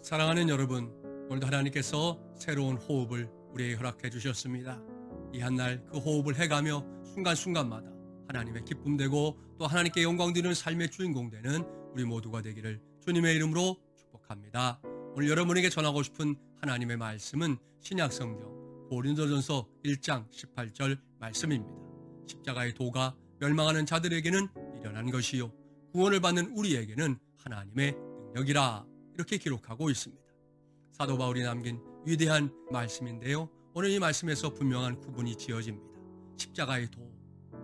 사랑하는 여러분, 오늘도 하나님께서 새로운 호흡을 우리에게 허락해 주셨습니다. 이 한날 그 호흡을 해가며 순간순간마다 하나님의 기쁨 되고 또 하나님께 영광 드리는 삶의 주인공 되는 우리 모두가 되기를 주님의 이름으로 축복합니다. 오늘 여러분에게 전하고 싶은 하나님의 말씀은 신약성경 고린도전서 1장 18절 말씀입니다. 십자가의 도가 멸망하는 자들에게는 미련한 것이요 구원을 받는 우리에게는 하나님의 능력이라, 이렇게 기록하고 있습니다. 사도 바울이 남긴 위대한 말씀인데요, 오늘 이 말씀에서 분명한 구분이 지어집니다. 십자가의 도,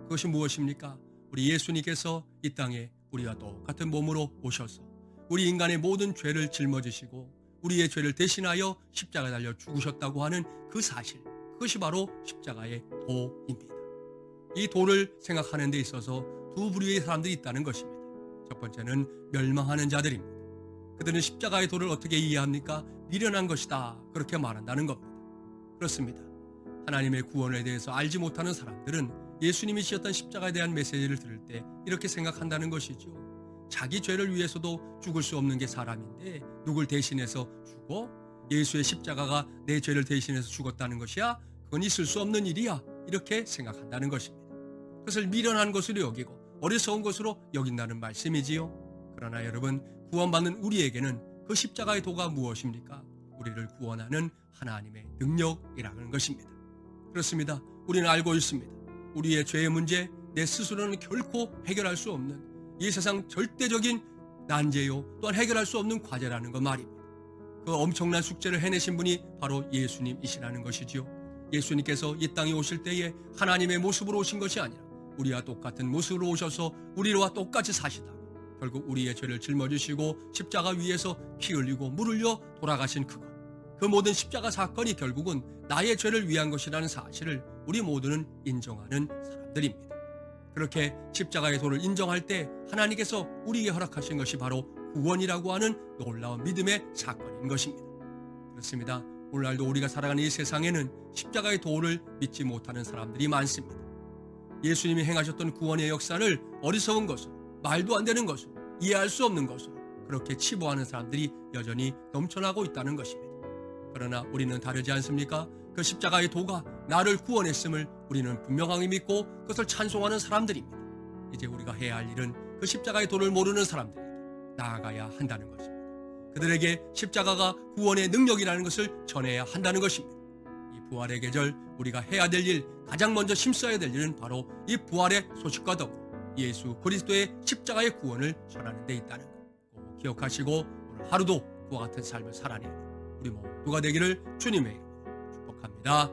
그것이 무엇입니까? 우리 예수님께서 이 땅에 우리와 똑같은 몸으로 오셔서 우리 인간의 모든 죄를 짊어지시고 우리의 죄를 대신하여 십자가에 달려 죽으셨다고 하는 그 사실, 그것이 바로 십자가의 도입니다. 이 도를 생각하는 데 있어서 두 부류의 사람들이 있다는 것입니다. 첫 번째는 멸망하는 자들입니다. 그들은 십자가의 도를 어떻게 이해합니까? 미련한 것이다, 그렇게 말한다는 겁니다. 그렇습니다. 하나님의 구원에 대해서 알지 못하는 사람들은 예수님이 지셨던 십자가에 대한 메시지를 들을 때 이렇게 생각한다는 것이죠. 자기 죄를 위해서도 죽을 수 없는 게 사람인데 누굴 대신해서 죽어? 예수의 십자가가 내 죄를 대신해서 죽었다는 것이야? 그건 있을 수 없는 일이야, 이렇게 생각한다는 것입니다. 그것을 미련한 것으로 여기고 어리석은 것으로 여긴다는 말씀이지요. 그러나 여러분, 구원받는 우리에게는 그 십자가의 도가 무엇입니까? 우리를 구원하는 하나님의 능력이라는 것입니다. 그렇습니다. 우리는 알고 있습니다. 우리의 죄의 문제, 내 스스로는 결코 해결할 수 없는 이 세상 절대적인 난제요, 또한 해결할 수 없는 과제라는 것 말입니다. 그 엄청난 숙제를 해내신 분이 바로 예수님이시라는 것이지요. 예수님께서 이 땅에 오실 때에 하나님의 모습으로 오신 것이 아니라 우리와 똑같은 모습으로 오셔서 우리와 똑같이 사시다가 결국 우리의 죄를 짊어지시고 십자가 위에서 피 흘리고 물 흘려 돌아가신 그것, 그 모든 십자가 사건이 결국은 나의 죄를 위한 것이라는 사실을 우리 모두는 인정하는 사람들입니다. 그렇게 십자가의 도를 인정할 때 하나님께서 우리에게 허락하신 것이 바로 구원이라고 하는 놀라운 믿음의 사건인 것입니다. 그렇습니다. 오늘날도 우리가 살아가는 이 세상에는 십자가의 도를 믿지 못하는 사람들이 많습니다. 예수님이 행하셨던 구원의 역사를 어리석은 것으로, 말도 안 되는 것으로, 이해할 수 없는 것으로 그렇게 치부하는 사람들이 여전히 넘쳐나고 있다는 것입니다. 그러나 우리는 다르지 않습니까? 그 십자가의 도가 나를 구원했음을 우리는 분명하게 믿고 그것을 찬송하는 사람들입니다. 이제 우리가 해야 할 일은 그 십자가의 도를 모르는 사람들에게 나아가야 한다는 것입니다. 그들에게 십자가가 구원의 능력이라는 것을 전해야 한다는 것입니다. 이 부활의 계절, 우리가 해야 될 일, 가장 먼저 힘써야 될 일은 바로 이 부활의 소식과 더불어 예수 그리스도의 십자가의 구원을 전하는 데 있다는 것 꼭 기억하시고 오늘 하루도 그와 같은 삶을 살아내는 우리 모두가 되기를 주님의 이름으로 축복합니다.